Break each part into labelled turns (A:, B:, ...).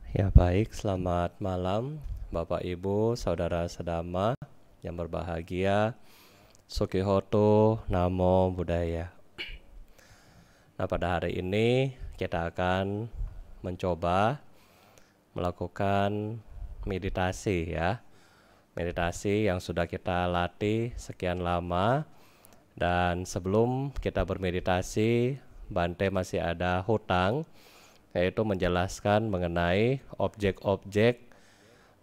A: Ya baik, selamat malam Bapak Ibu, Saudara Sedama yang berbahagia. Sukihoto, Namo Buddhaya. Nah pada hari ini kita akan mencoba melakukan meditasi ya. Meditasi yang sudah kita latih sekian lama. Dan sebelum kita bermeditasi, Bante masih ada hutang, yaitu menjelaskan mengenai objek-objek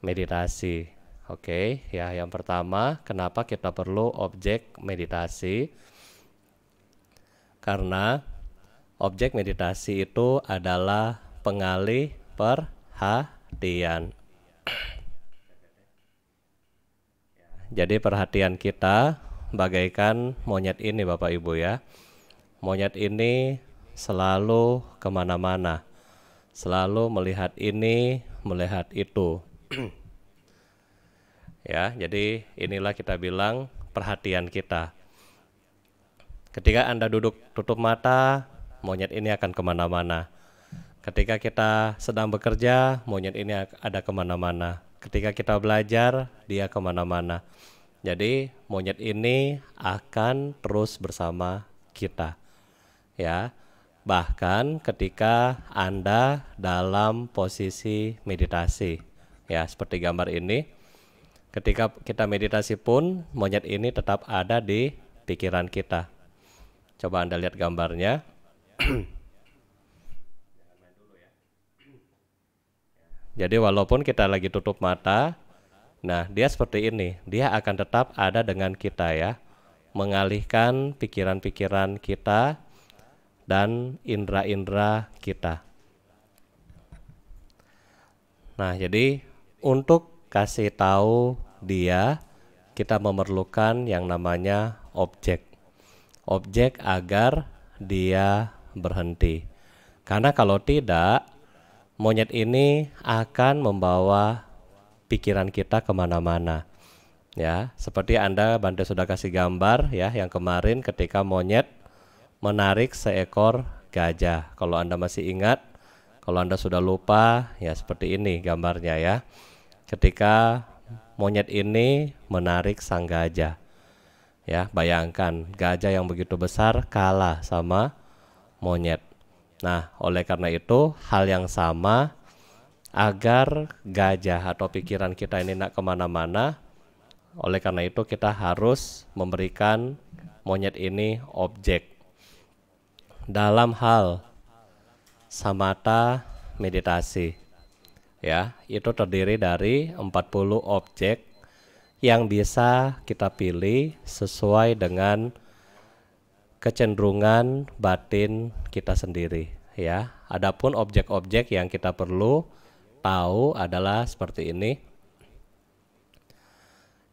A: meditasi. Oke, ya yang pertama, kenapa kita perlu objek meditasi? Karena objek meditasi itu adalah pengalih perhatian. Jadi perhatian kita bagaikan monyet ini Bapak Ibu ya. Monyet ini selalu kemana-mana, selalu melihat ini, melihat itu. Ya, jadi inilah kita bilang perhatian kita. Ketika Anda duduk tutup mata, monyet ini akan kemana-mana. Ketika kita sedang bekerja, monyet ini ada kemana-mana. Ketika kita belajar, dia kemana-mana. Jadi monyet ini akan terus bersama kita. Ya, bahkan ketika Anda dalam posisi meditasi, ya seperti gambar ini, ketika kita meditasi pun monyet ini tetap ada di pikiran kita. Coba Anda lihat gambarnya. Jadi walaupun kita lagi tutup mata, nah dia seperti ini, dia akan tetap ada dengan kita ya, mengalihkan pikiran-pikiran kita dan indera-indera kita. Nah, jadi untuk kasih tahu dia, kita memerlukan yang namanya objek. Objek agar dia berhenti. Karena kalau tidak, monyet ini akan membawa pikiran kita kemana-mana. Ya, seperti Bante sudah kasih gambar ya, yang kemarin ketika monyet menarik seekor gajah. Kalau Anda masih ingat, kalau Anda sudah lupa, ya seperti ini gambarnya ya. Ketika monyet ini menarik sang gajah. Ya, bayangkan gajah yang begitu besar kalah sama monyet. Nah, oleh karena itu hal yang sama, agar gajah atau pikiran kita ini tidak kemana-mana, oleh karena itu kita harus memberikan monyet ini objek. Dalam hal samatha meditasi, ya, itu terdiri dari 40 objek yang bisa kita pilih sesuai dengan kecenderungan batin kita sendiri, ya. Adapun objek-objek yang kita perlu tahu adalah seperti ini.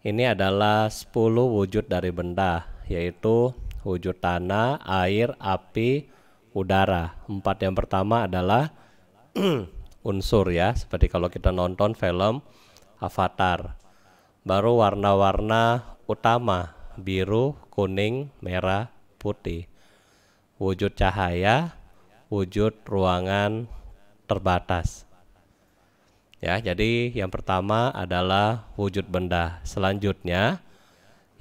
A: Ini adalah 10 wujud dari benda, yaitu wujud tanah, air, api, udara. 4 yang pertama adalah unsur ya, seperti kalau kita nonton film Avatar. Baru warna-warna utama, biru, kuning, merah, putih. Wujud cahaya, wujud ruangan terbatas. Ya, jadi yang pertama adalah wujud benda. Selanjutnya,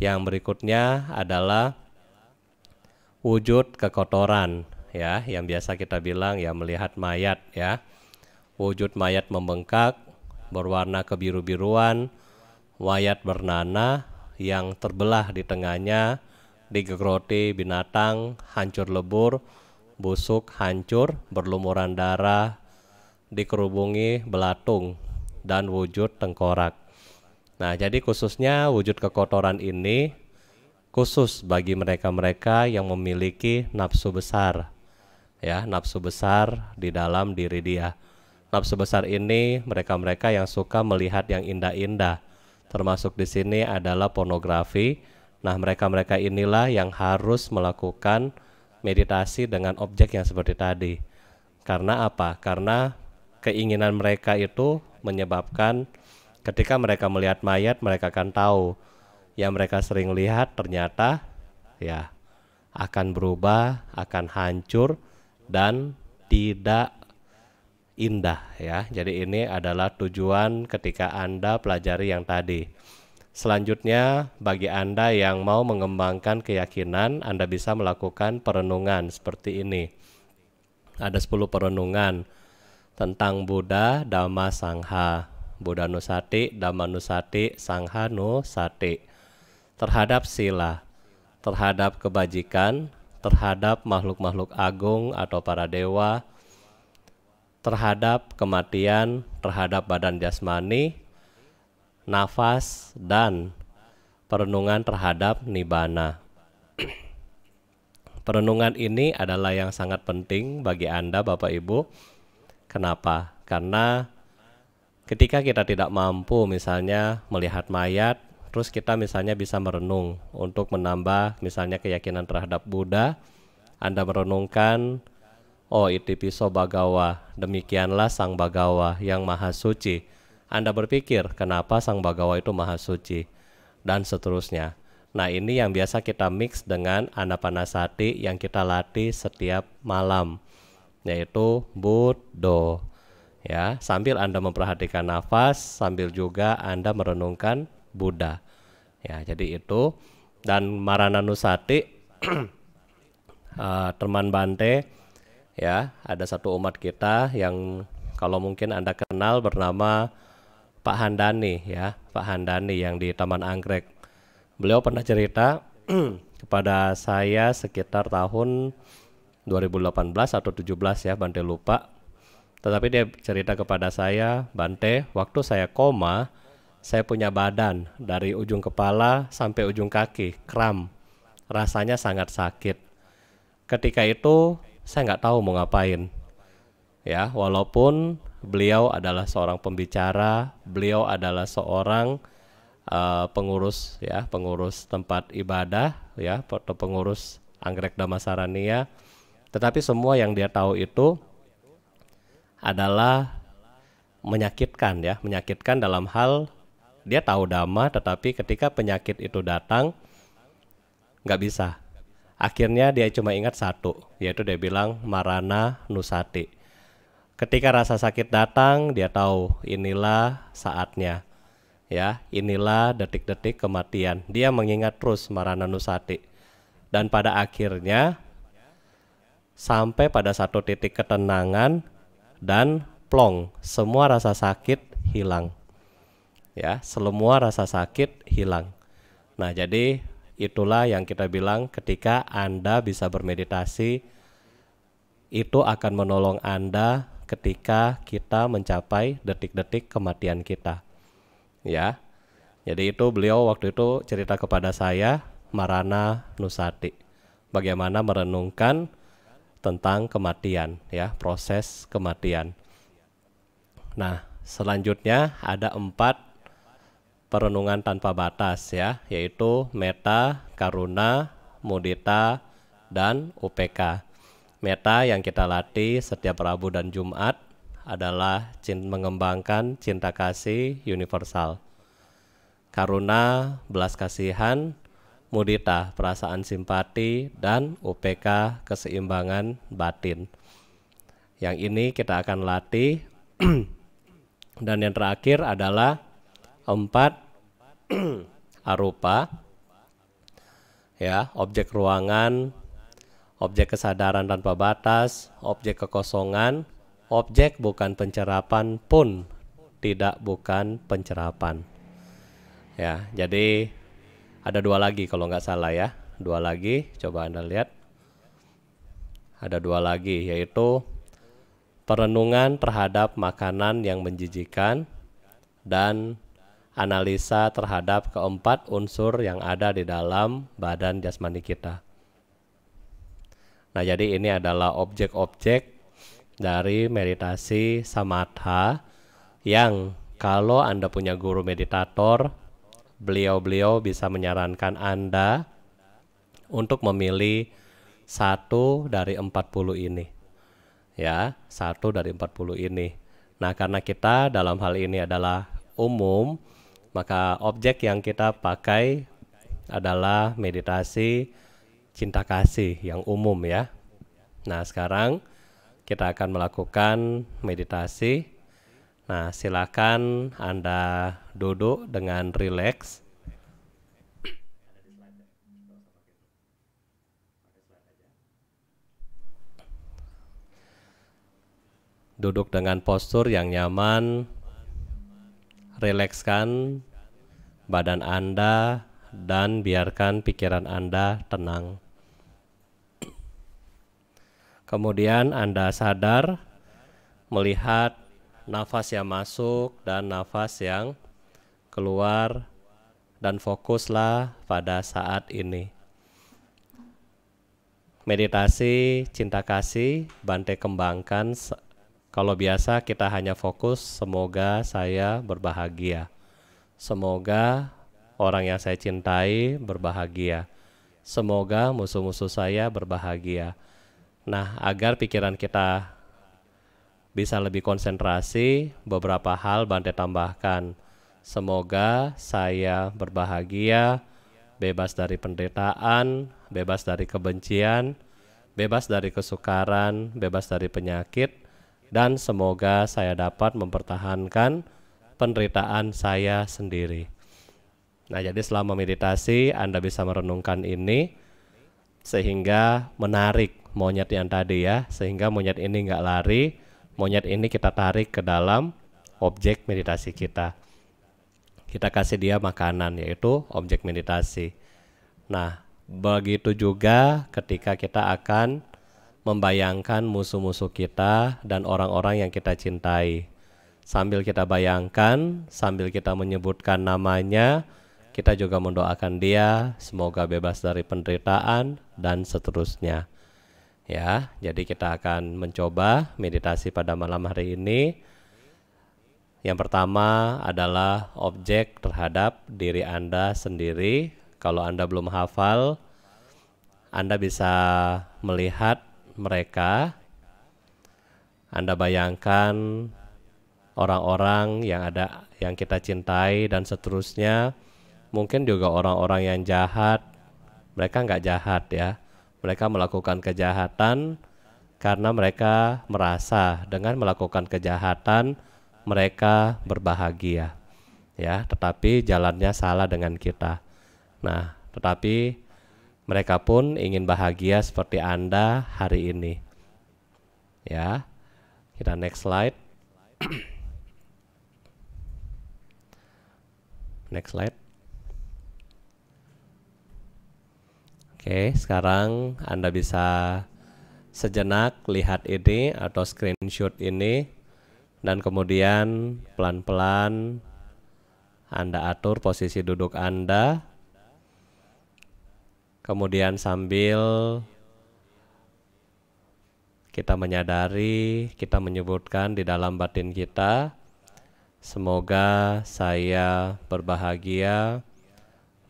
A: yang berikutnya adalah wujud kekotoran, ya, yang biasa kita bilang ya melihat mayat, ya. Wujud mayat membengkak, berwarna kebiru-biruan, mayat bernanah yang terbelah di tengahnya, digerogoti binatang, hancur lebur, busuk, hancur, berlumuran darah, dikerubungi belatung, dan wujud tengkorak. Nah, jadi khususnya wujud kekotoran ini khusus bagi mereka-mereka yang memiliki nafsu besar, ya, nafsu besar di dalam diri dia. Nafsu besar ini mereka-mereka yang suka melihat yang indah-indah, termasuk di sini adalah pornografi. Nah, mereka-mereka inilah yang harus melakukan meditasi dengan objek yang seperti tadi. Karena apa? Karena keinginan mereka itu menyebabkan ketika mereka melihat mayat, mereka akan tahu yang mereka sering lihat ternyata ya akan berubah, akan hancur dan tidak indah ya. Jadi ini adalah tujuan ketika Anda pelajari yang tadi. Selanjutnya, bagi Anda yang mau mengembangkan keyakinan, Anda bisa melakukan perenungan seperti ini. Ada 10 perenungan tentang Buddha, Dhamma, Sangha. Buddha Nusati, Dhamma Nusati, Sangha Nusati. Terhadap sila, terhadap kebajikan, terhadap makhluk-makhluk agung atau para dewa, terhadap kematian, terhadap badan jasmani, nafas, dan perenungan terhadap nibbana. Perenungan ini adalah yang sangat penting bagi Anda, Bapak Ibu. Kenapa? Karena ketika kita tidak mampu misalnya melihat mayat, terus kita misalnya bisa merenung untuk menambah misalnya keyakinan terhadap Buddha. Anda merenungkan, oh Itipiso Bhagawa, demikianlah Sang Bhagawa yang maha suci. Anda berpikir, kenapa Sang Bhagawa itu maha suci? Dan seterusnya. Nah, ini yang biasa kita mix dengan Anapanasati yang kita latih setiap malam, yaitu Buddho. Ya, sambil Anda memperhatikan nafas, sambil juga Anda merenungkan Buddha. Ya, jadi itu. Dan Marananusati, teman Bante, ya, ada satu umat kita yang kalau mungkin Anda kenal bernama Pak Handani ya, Pak Handani yang di Taman Anggrek. Beliau pernah cerita kepada saya sekitar tahun 2018 atau 17 ya, Bante lupa. Tetapi dia cerita kepada saya, Bante, waktu saya koma, saya punya badan dari ujung kepala sampai ujung kaki, kram. Rasanya sangat sakit. Ketika itu saya nggak tahu mau ngapain. Ya, walaupun beliau adalah seorang pembicara, beliau adalah seorang pengurus ya, pengurus tempat ibadah ya, atau pengurus Anggrek Dhammasaraniya. Tetapi semua yang dia tahu itu adalah menyakitkan ya, menyakitkan dalam hal dia tahu Dhamma, tetapi ketika penyakit itu datang nggak bisa. Akhirnya dia cuma ingat satu, yaitu dia bilang Marana Nusati. Ketika rasa sakit datang, dia tahu inilah saatnya. Ya, inilah detik-detik kematian. Dia mengingat terus Marana Nusati. Dan pada akhirnya sampai pada satu titik ketenangan dan plong, semua rasa sakit hilang. Ya, semua rasa sakit hilang. Nah, jadi itulah yang kita bilang ketika Anda bisa bermeditasi, itu akan menolong Anda ketika kita mencapai detik-detik kematian kita. Ya. Jadi itu beliau waktu itu cerita kepada saya, Marana Nusati. Bagaimana merenungkan tentang kematian ya, proses kematian. Nah, selanjutnya ada 4 perenungan tanpa batas ya, yaitu metta, karuna, mudita, dan upeka. Metta yang kita latih setiap Rabu dan Jumat adalah mengembangkan cinta kasih universal. Karuna, belas kasihan, mudita, perasaan simpati, dan upeka, keseimbangan batin. Yang ini kita akan latih. Dan yang terakhir adalah 4 arupa, ya, objek ruangan, objek kesadaran tanpa batas, objek kekosongan, objek bukan pencerapan pun tidak bukan pencerapan. Ya, jadi ada 2 lagi kalau nggak salah ya, 2 lagi, coba Anda lihat. Ada 2 lagi, yaitu perenungan terhadap makanan yang menjijikan dan analisa terhadap keempat unsur yang ada di dalam badan jasmani kita. Nah, jadi ini adalah objek-objek dari meditasi samatha yang kalau Anda punya guru meditator, beliau-beliau bisa menyarankan Anda untuk memilih 1 dari 40 ini. Ya, 1 dari 40 ini. Nah, karena kita dalam hal ini adalah umum, maka objek yang kita pakai adalah meditasi cinta kasih yang umum ya. Nah, sekarang kita akan melakukan meditasi. Nah, silakan Anda duduk dengan rileks. Duduk dengan postur yang nyaman, rilekskan badan Anda, dan biarkan pikiran Anda tenang. Kemudian Anda sadar melihat nafas yang masuk dan nafas yang keluar, dan fokuslah pada saat ini. Meditasi cinta kasih Bante kembangkan. Kalau biasa kita hanya fokus semoga saya berbahagia, semoga orang yang saya cintai berbahagia, semoga musuh-musuh saya berbahagia. Nah, agar pikiran kita bisa lebih konsentrasi, beberapa hal Bante tambahkan. Semoga saya berbahagia, bebas dari penderitaan, bebas dari kebencian, bebas dari kesukaran, bebas dari penyakit, dan semoga saya dapat mempertahankan penderitaan saya sendiri. Nah, jadi selama meditasi Anda bisa merenungkan ini sehingga menarik monyet yang tadi ya, sehingga monyet ini nggak lari, monyet ini kita tarik ke dalam objek meditasi kita. Kita kasih dia makanan, yaitu objek meditasi. Nah, begitu juga ketika kita akan membayangkan musuh-musuh kita dan orang-orang yang kita cintai. Sambil kita bayangkan, sambil kita menyebutkan namanya, kita juga mendoakan dia semoga bebas dari penderitaan dan seterusnya. Ya, jadi kita akan mencoba meditasi pada malam hari ini. Yang pertama adalah objek terhadap diri Anda sendiri. Kalau Anda belum hafal, Anda bisa melihat mereka. Anda bayangkan orang-orang yang kita cintai dan seterusnya. Mungkin juga orang-orang yang jahat. Mereka nggak jahat ya. Mereka melakukan kejahatan karena mereka merasa dengan melakukan kejahatan mereka berbahagia. Ya, tetapi jalannya salah dengan kita. Nah, tetapi mereka pun ingin bahagia seperti Anda hari ini. Ya. Kita next slide. Next slide. Oke, sekarang Anda bisa sejenak lihat ini atau screenshot ini, dan kemudian pelan-pelan Anda atur posisi duduk Anda. Kemudian sambil kita menyadari, kita menyebutkan di dalam batin kita, semoga saya berbahagia,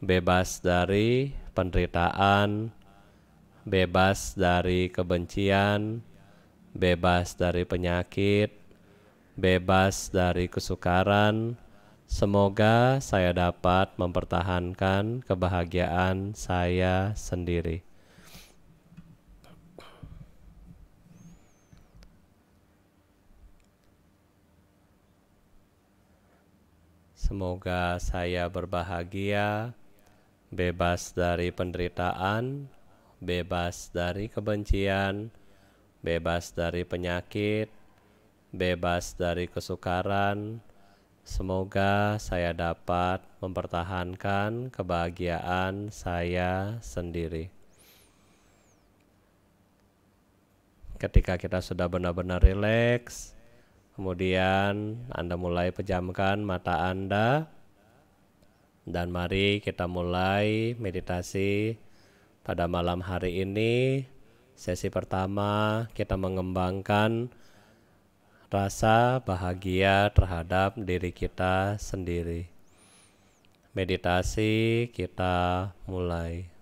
A: bebas dari penderitaan, bebas dari kebencian, bebas dari penyakit, bebas dari kesukaran. Semoga saya dapat mempertahankan kebahagiaan saya sendiri. Semoga saya berbahagia, bebas dari penderitaan, bebas dari kebencian, bebas dari penyakit, bebas dari kesukaran. Semoga saya dapat mempertahankan kebahagiaan saya sendiri. Ketika kita sudah benar-benar rileks, kemudian Anda mulai pejamkan mata Anda, dan mari kita mulai meditasi pada malam hari ini. Sesi pertama kita mengembangkan rasa bahagia terhadap diri kita sendiri. Meditasi kita mulai.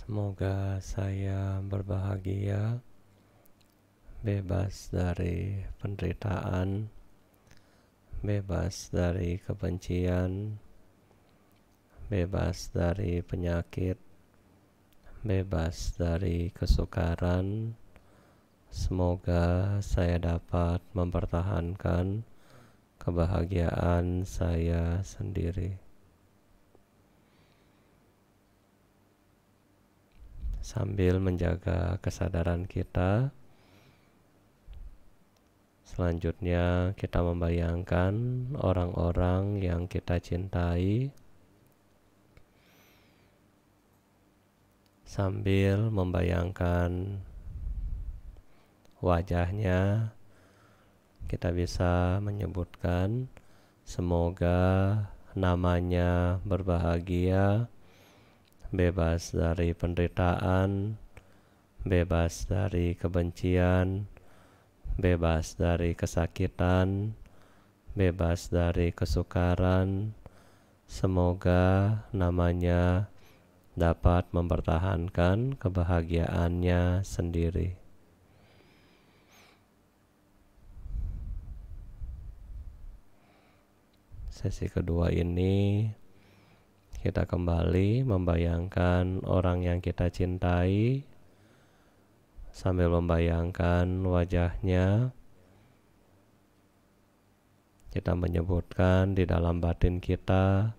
A: Semoga saya berbahagia, bebas dari penderitaan, bebas dari kebencian, bebas dari penyakit, bebas dari kesukaran. Semoga saya dapat mempertahankan kebahagiaan saya sendiri. Sambil menjaga kesadaran kita, selanjutnya kita membayangkan orang-orang yang kita cintai sambil membayangkan wajahnya. Kita bisa menyebutkan semoga namanya berbahagia, bebas dari penderitaan, bebas dari kebencian, bebas dari kesakitan, bebas dari kesukaran. Semoga namanya dapat mempertahankan kebahagiaannya sendiri. Sesi kedua ini kita kembali membayangkan orang yang kita cintai sambil membayangkan wajahnya. Kita menyebutkan di dalam batin kita,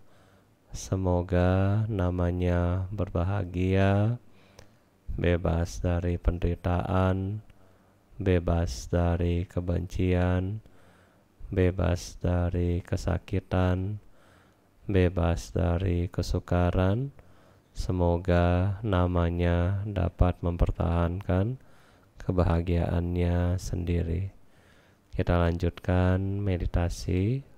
A: semoga namanya berbahagia, bebas dari penderitaan, bebas dari kebencian, bebas dari kesakitan, bebas dari kesukaran. Semoga namanya dapat mempertahankan kebahagiaannya sendiri. Kita lanjutkan meditasi.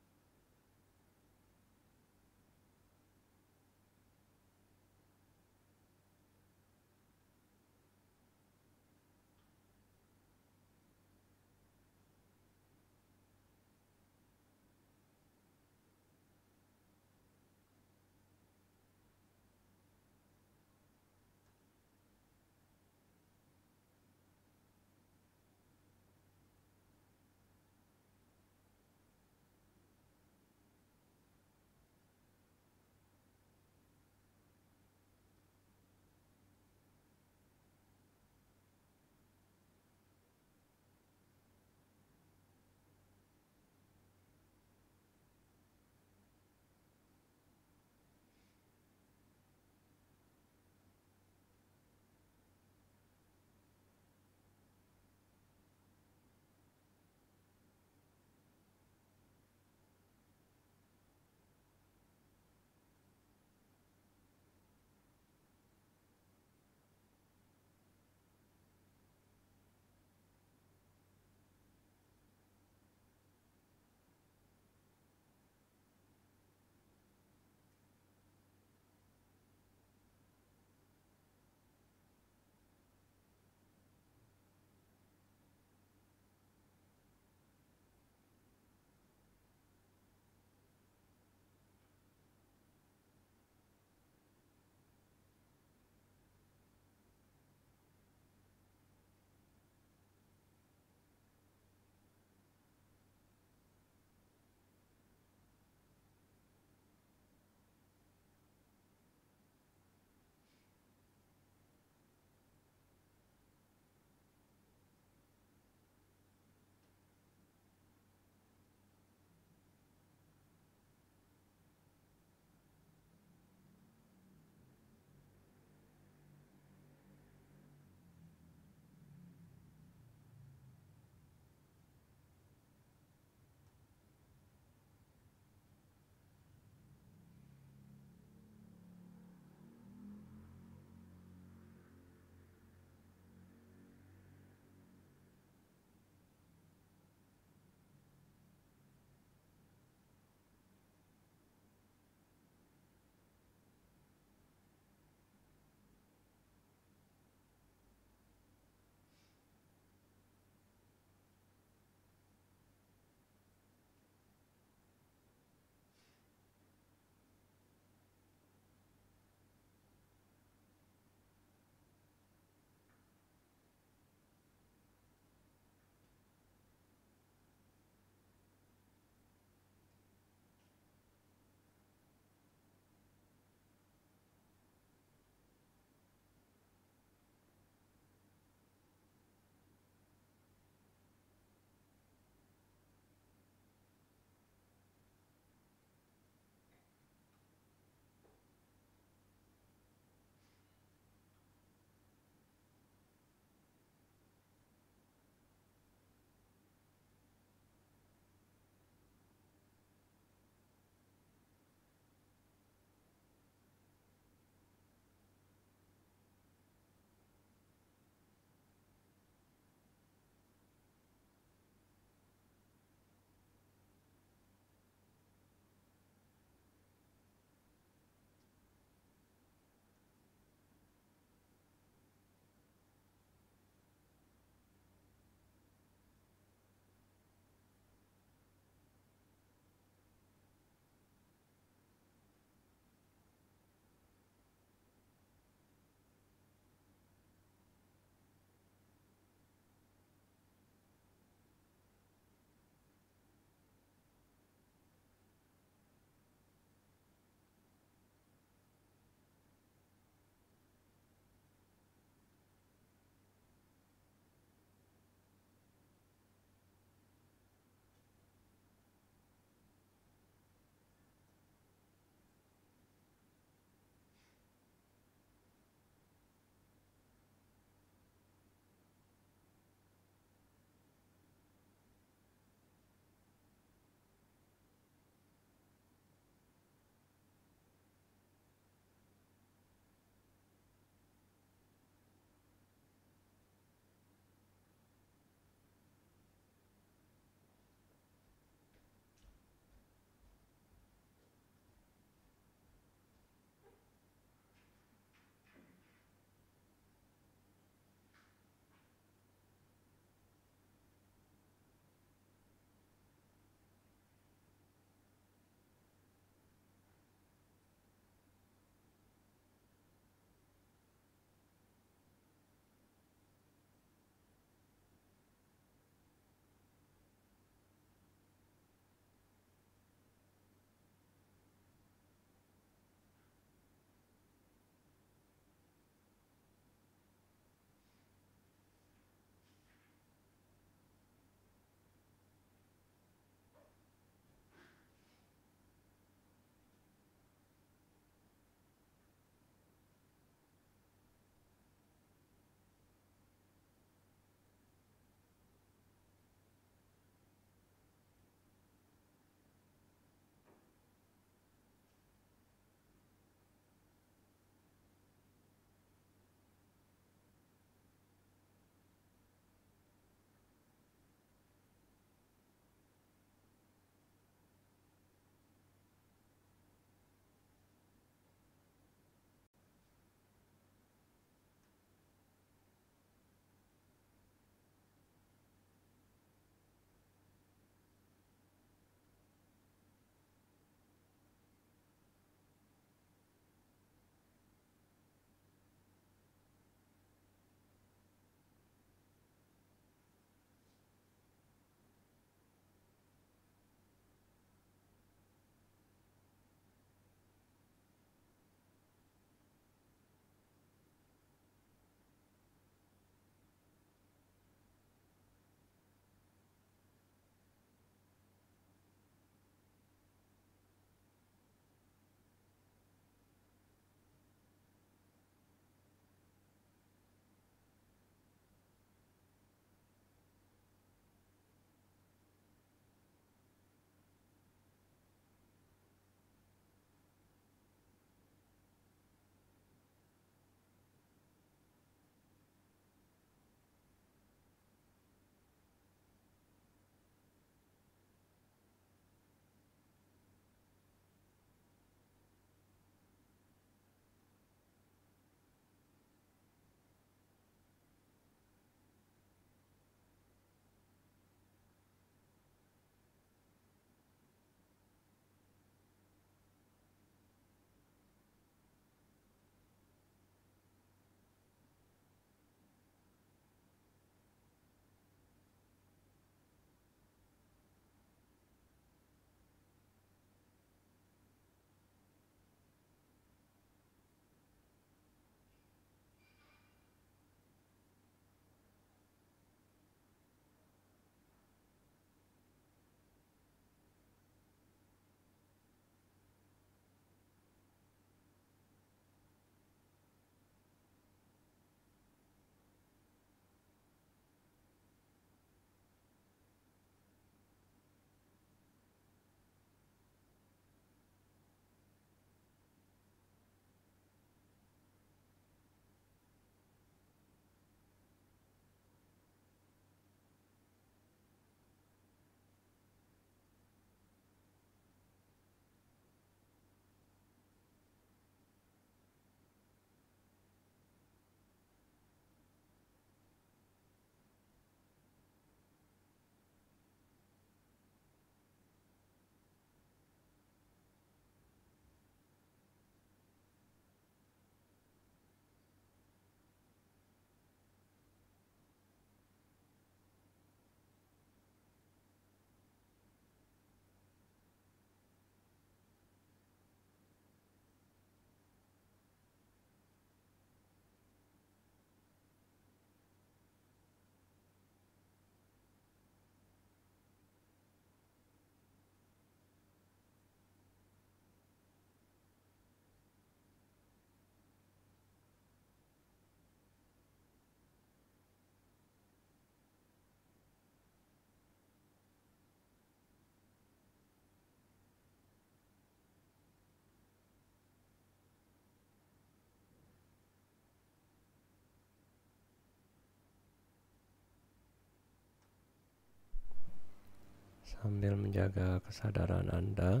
A: sambil menjaga kesadaran Anda.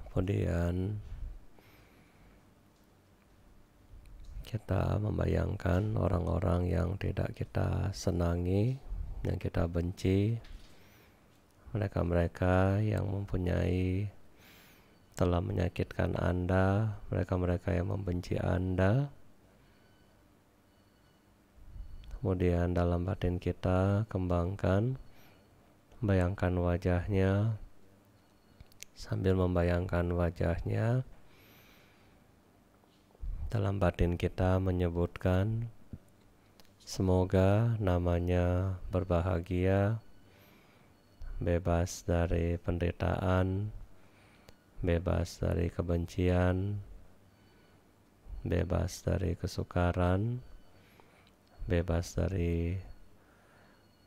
A: Kemudian kita membayangkan orang-orang yang tidak kita senangi, yang kita benci, mereka-mereka yang telah menyakitkan Anda, mereka-mereka yang membenci Anda. Kemudian dalam batin kita kembangkan, bayangkan wajahnya. Sambil membayangkan wajahnya, dalam batin kita menyebutkan, semoga namanya berbahagia, bebas dari penderitaan, bebas dari kebencian, bebas dari kesukaran, bebas dari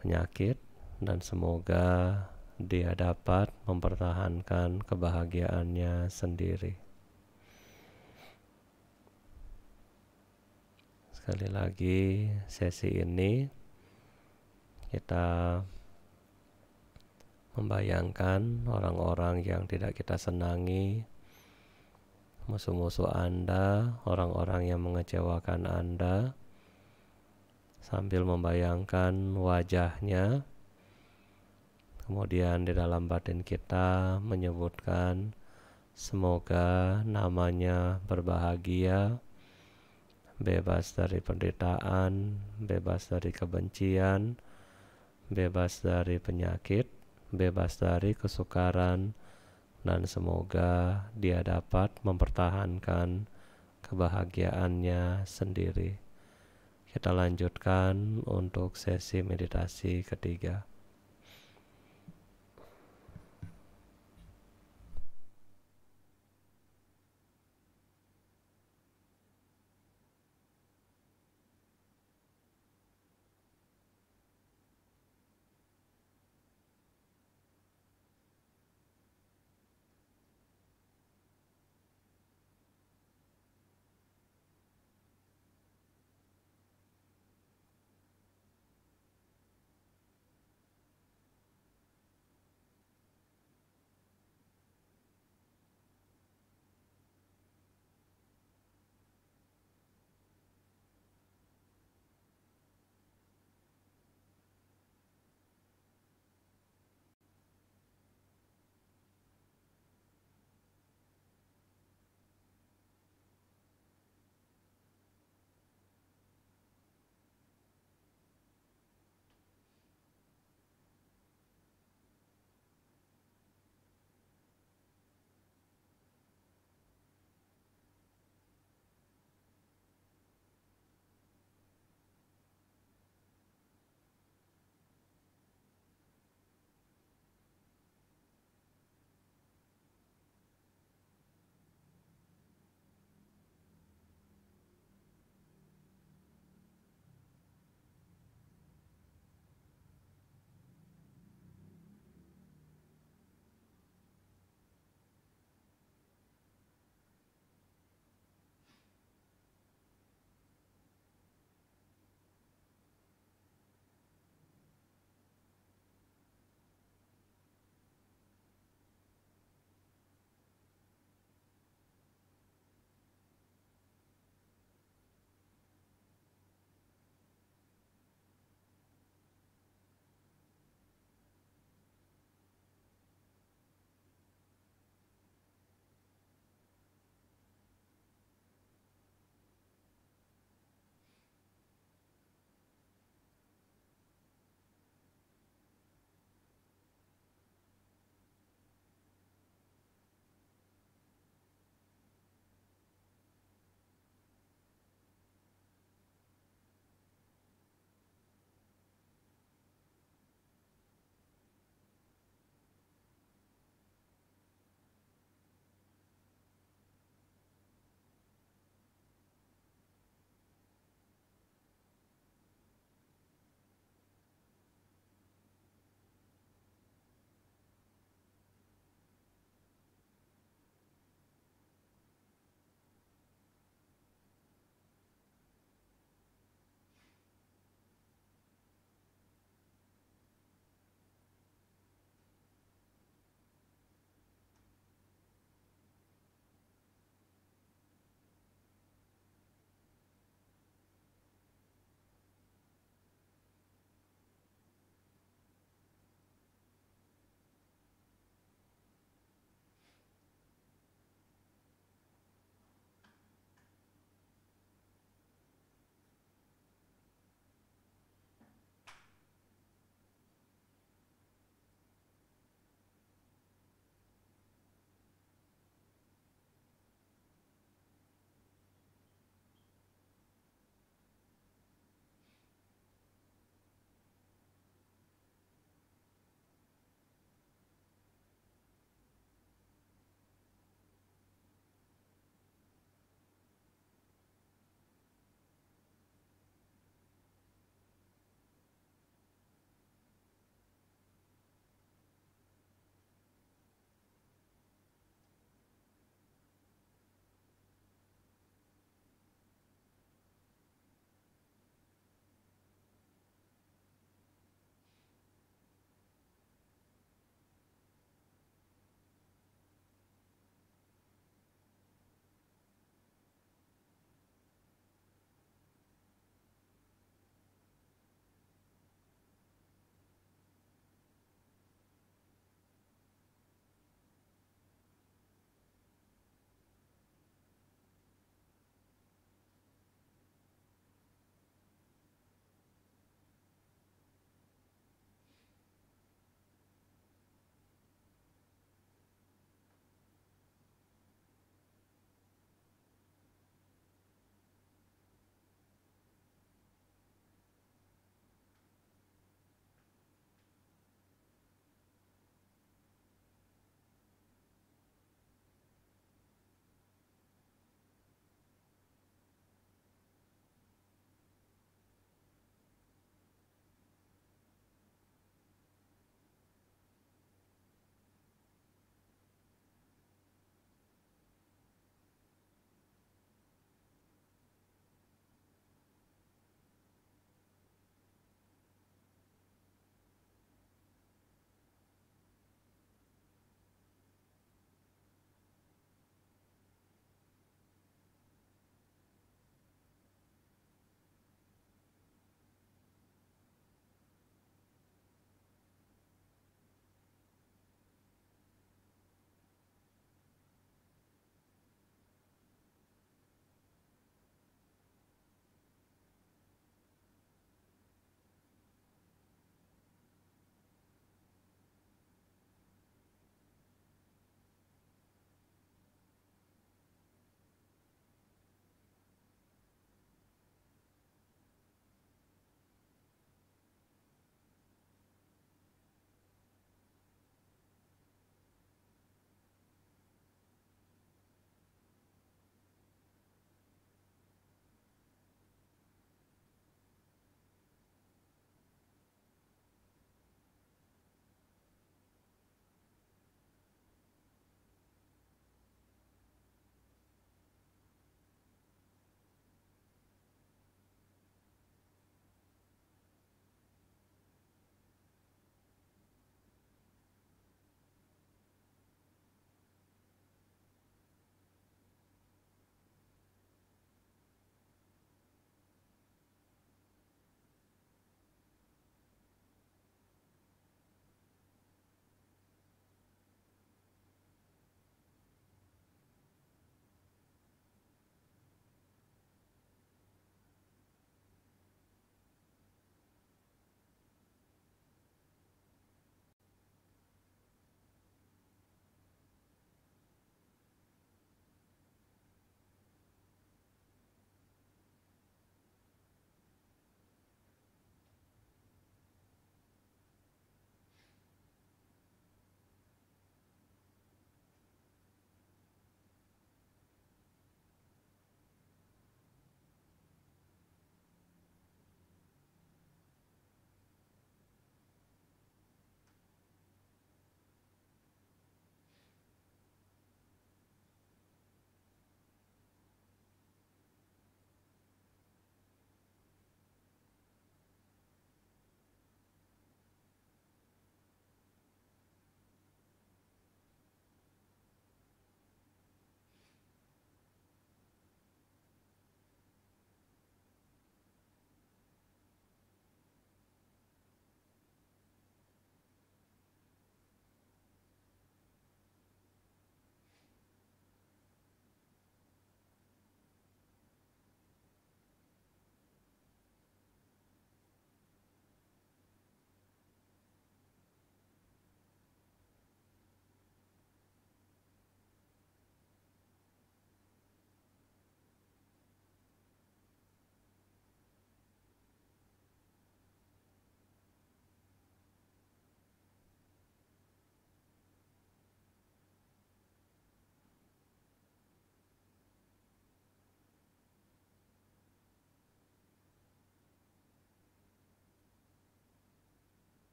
A: penyakit, dan semoga dia dapat mempertahankan kebahagiaannya sendiri. Sekali lagi, sesi ini kita membayangkan orang-orang yang tidak kita senangi, musuh-musuh Anda, orang-orang yang mengecewakan Anda, sambil membayangkan wajahnya. Kemudian di dalam batin kita menyebutkan, semoga namanya berbahagia, bebas dari penderitaan, bebas dari kebencian, bebas dari penyakit, bebas dari kesukaran, dan semoga dia dapat mempertahankan kebahagiaannya sendiri. Kita lanjutkan untuk sesi meditasi ketiga.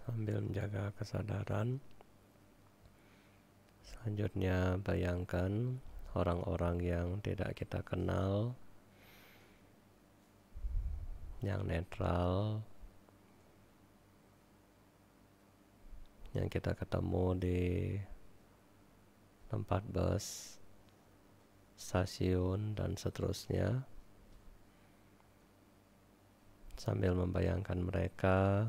A: sambil menjaga kesadaran. Selanjutnya bayangkan orang-orang yang tidak kita kenal, yang netral, yang kita ketemu di tempat bus, stasiun, dan seterusnya. Sambil membayangkan mereka,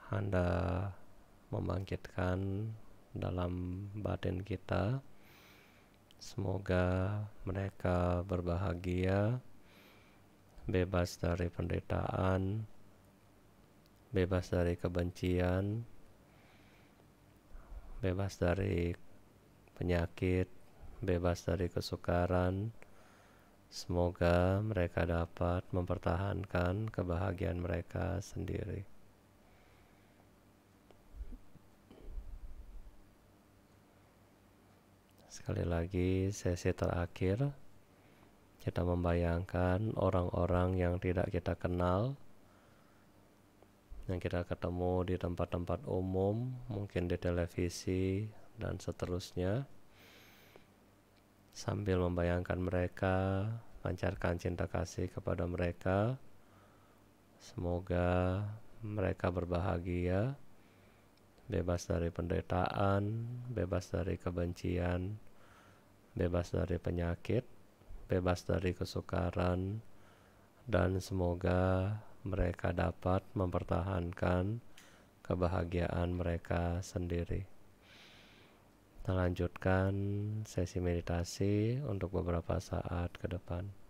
A: Anda membangkitkan dalam batin kita, semoga mereka berbahagia, bebas dari penderitaan, bebas dari kebencian, bebas dari penyakit, bebas dari kesukaran. Semoga mereka dapat mempertahankan kebahagiaan mereka sendiri. Sekali lagi, sesi terakhir, kita membayangkan orang-orang yang tidak kita kenal, yang kita ketemu di tempat-tempat umum, mungkin di televisi, dan seterusnya. Sambil membayangkan mereka, pancarkan cinta kasih kepada mereka. Semoga mereka berbahagia, bebas dari penderitaan, bebas dari kebencian, bebas dari penyakit, bebas dari kesukaran, dan semoga mereka dapat mempertahankan kebahagiaan mereka sendiri. Kita lanjutkan sesi meditasi untuk beberapa saat ke depan.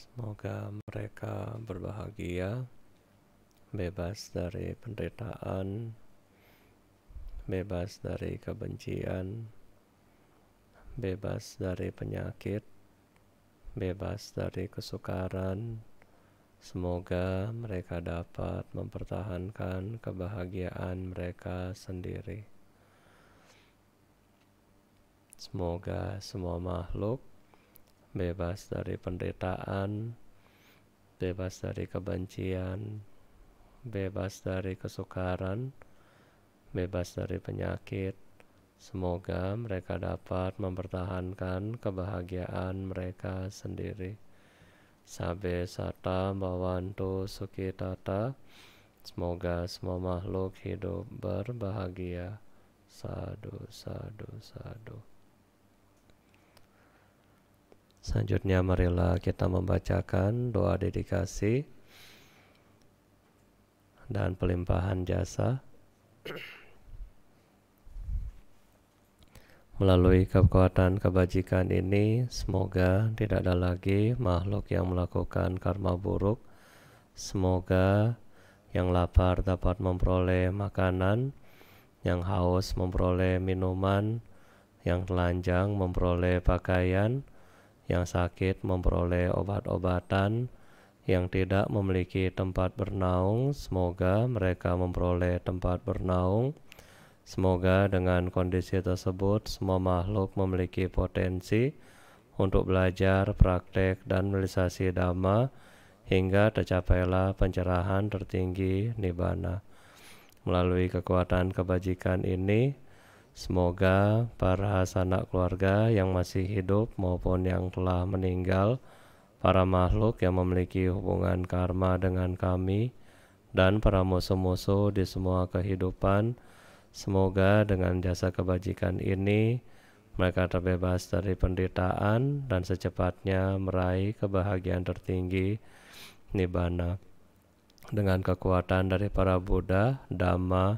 A: Semoga mereka berbahagia, bebas dari penderitaan, bebas dari kebencian, bebas dari penyakit, bebas dari kesukaran. Semoga mereka dapat mempertahankan kebahagiaan mereka sendiri. Semoga semua makhluk bebas dari penderitaan, bebas dari kebencian, bebas dari kesukaran, bebas dari penyakit. Semoga mereka dapat mempertahankan kebahagiaan mereka sendiri. Sabe sata bhavantu sukhitata. Semoga semua makhluk hidup berbahagia. Sadu, sadu, sadu. Selanjutnya marilah kita membacakan doa dedikasi dan pelimpahan jasa. Melalui kekuatan kebajikan ini, semoga tidak ada lagi makhluk yang melakukan karma buruk. Semoga yang lapar dapat memperoleh makanan, yang haus memperoleh minuman, yang telanjang memperoleh pakaian, yang sakit memperoleh obat-obatan, yang tidak memiliki tempat bernaung, semoga mereka memperoleh tempat bernaung. Semoga dengan kondisi tersebut semua makhluk memiliki potensi untuk belajar, praktek, dan realisasi dhamma hingga tercapailah pencerahan tertinggi nibbana. Melalui kekuatan kebajikan ini, semoga para sanak keluarga yang masih hidup maupun yang telah meninggal, para makhluk yang memiliki hubungan karma dengan kami, dan para musuh-musuh di semua kehidupan, semoga dengan jasa kebajikan ini, mereka terbebas dari penderitaan dan secepatnya meraih kebahagiaan tertinggi, nibbana. Dengan kekuatan dari para Buddha, Dhamma,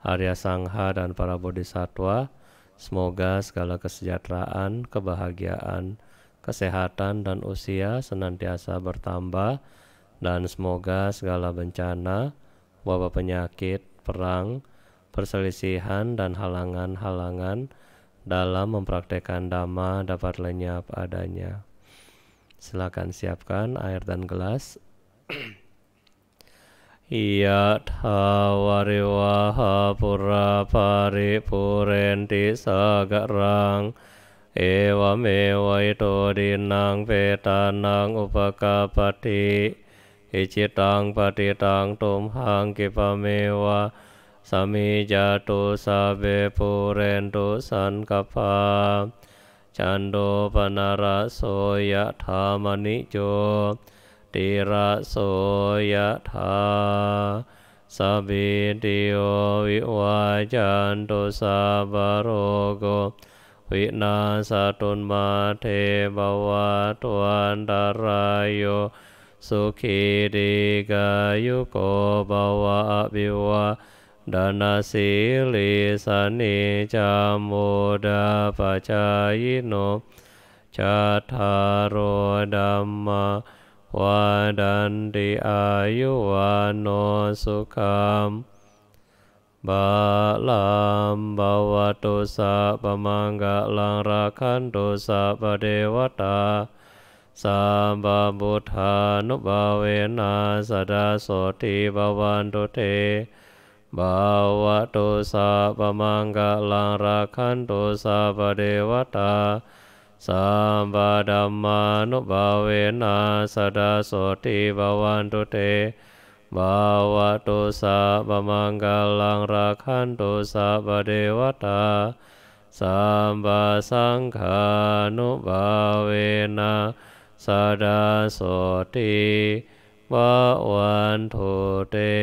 A: Arya Sangha, dan para Bodhisattva, semoga segala kesejahteraan, kebahagiaan, kesehatan, dan usia senantiasa bertambah, dan semoga segala bencana, wabah penyakit, perang, perselisihan, dan halangan-halangan dalam mempraktekkan Dhamma dapat lenyap adanya. Silakan siapkan air dan gelas. Yatha variwaha pura paripurenti sagarang ewamewa ito dinang petanang upakapati icitang patitang tumhang kipamewa samijatu sabe purentu sankapa cando panaraso yatha manijo tira soyatha sabidyo viwajanto sabarogo vinasatun mate bhavatuandarayo sukhi digayuko bhava abiwa danasili sani camuda pacayino catharo dhamma wadanti ayuwano sukham balam bhavatu sapamanggalang rakhantu sapadewata sabba buddhanubhavena sada soti bhavantu te bhavatu sapamanggalang rakhantu sapadewata Samba dhammanubhavena sada soti bhavantu te bhavatu sabamanggalang rakhantu sabadewata samba sanghanubhavena sada soti bhavantu te.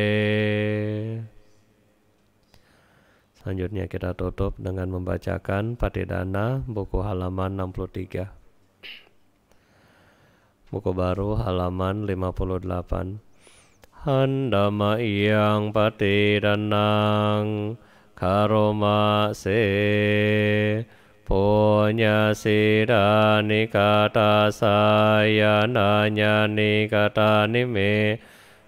A: Selanjutnya kita tutup dengan membacakan Patidana buku halaman 63. Buku baru halaman 58. Handama iyang patidanang karoma se Punya sida nikata sayana nikata nime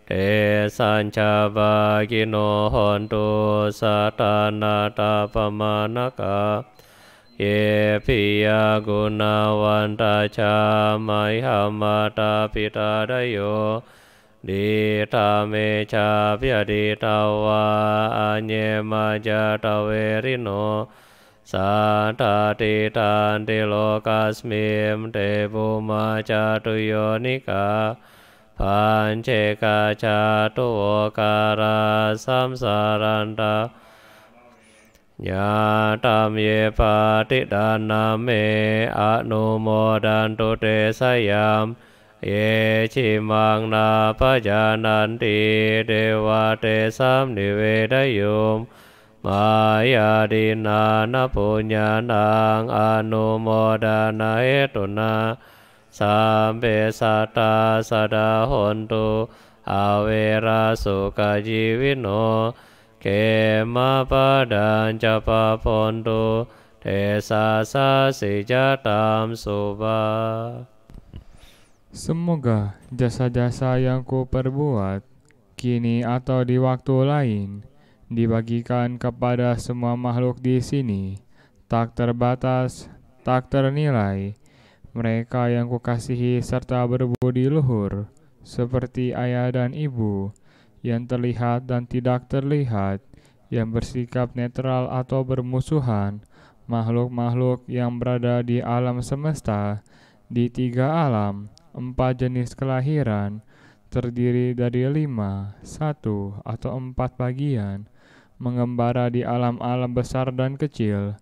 A: te sanca bagino hontu satana tapamanaka ye piya gunawanta ca maihamata pitadayo ditame ca pyaditawa anyema jatawerino Santati tanti lokasmim te buma catuyonika panceka catuokara samsaranta nyatam ye patidaname anumodantu te sayam ye cimang napajananti dewa te samnivedayum Maya dinana punyanang anumodana hetuna sampe sata sada hontu awera suka jiwino kema padan capa pontu desa sasijatam subah.
B: Semoga jasa-jasa yang ku perbuat kini atau di waktu lain dibagikan kepada semua makhluk di sini, tak terbatas, tak ternilai. Mereka yang kukasihi serta berbudi luhur, seperti ayah dan ibu, yang terlihat dan tidak terlihat, yang bersikap netral atau bermusuhan, makhluk-makhluk yang berada di alam semesta, di 3 alam, 4 jenis kelahiran, terdiri dari 5, 1, atau 4 bagian, mengembara di alam-alam besar dan kecil.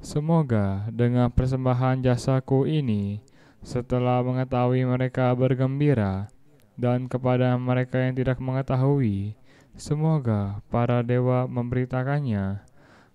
B: Semoga dengan persembahan jasaku ini, setelah mengetahui mereka bergembira, dan kepada mereka yang tidak mengetahui, semoga para dewa memberitakannya.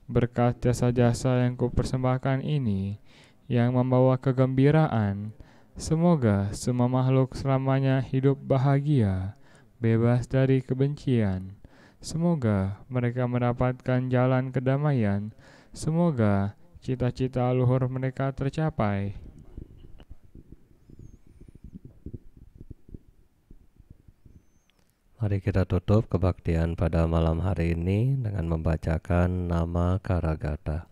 B: Berkat jasa-jasa yang kupersembahkan ini, yang membawa kegembiraan, semoga semua makhluk selamanya hidup bahagia, bebas dari kebencian. Semoga mereka mendapatkan jalan kedamaian. Semoga cita-cita luhur mereka tercapai.
A: Mari kita tutup kebaktian pada malam hari ini dengan membacakan nama Karagata.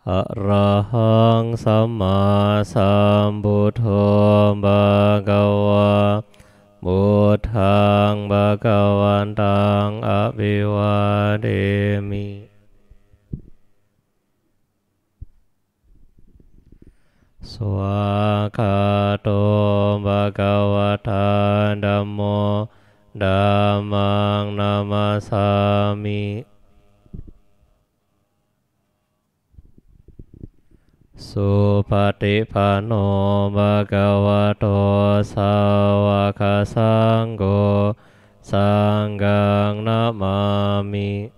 A: Arahang sama sambuddho bhagawa Buddhang bhagawantang abhiwademi. Swakato bhagavata dhammo dhammang namasami. Supatipanno bhagavato sawaka sanggo sanggang namami.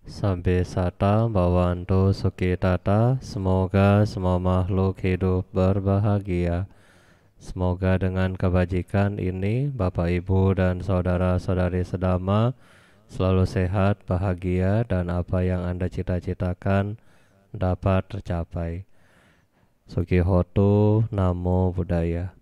A: Sampai sata bawantu sukitata, semoga semua makhluk hidup berbahagia. Semoga dengan kebajikan ini Bapak Ibu dan saudara-saudari sedama selalu sehat, bahagia, dan apa yang Anda cita-citakan dapat tercapai. Sukihoto, Namo Buddhaya.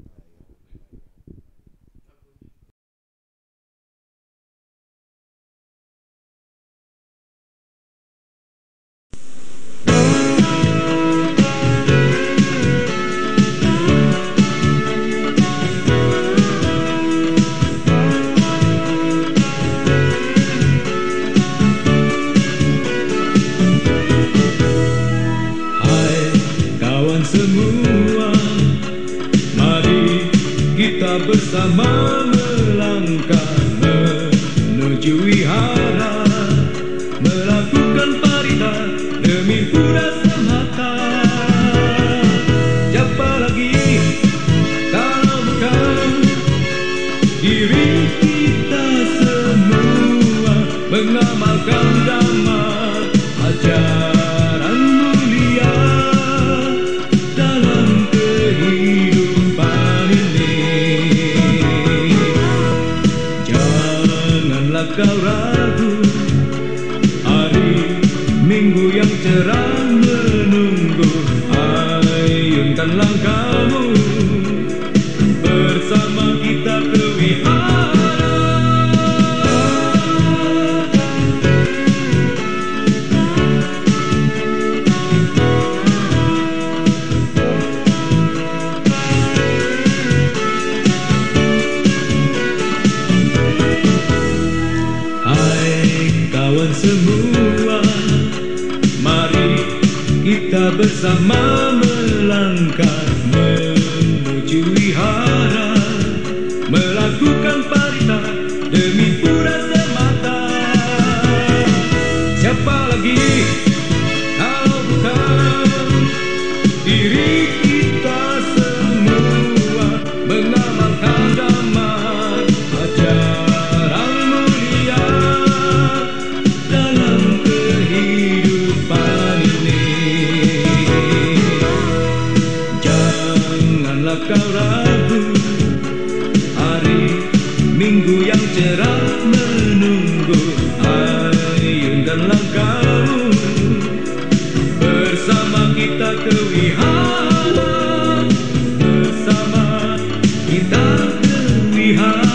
C: Semua, mari kita bersama melangkah menuju wihara, melakukan parida demi Buddha semata. Siapa lagi kalau bukan diri kita semua mengamalkan Dhamma ajaran mulia dalam kehidupan ini. Janganlah kau ragu yang cerah menunggu. Ayunkan langkahmu, bersama kita ke wihara. Hai kawan semua, mari kita bersama melangkah menuju wihara, melakukan parita demi pura semata. Siapa lagi kalau bukan diri kita semua, mengamalkan damai ajaran mulia dalam kehidupan ini. Janganlah kau ragu, hari Minggu yang cerah menunggu. Ayunkan langkahmu, bersama kita ke wihara, bersama kita ke wihara.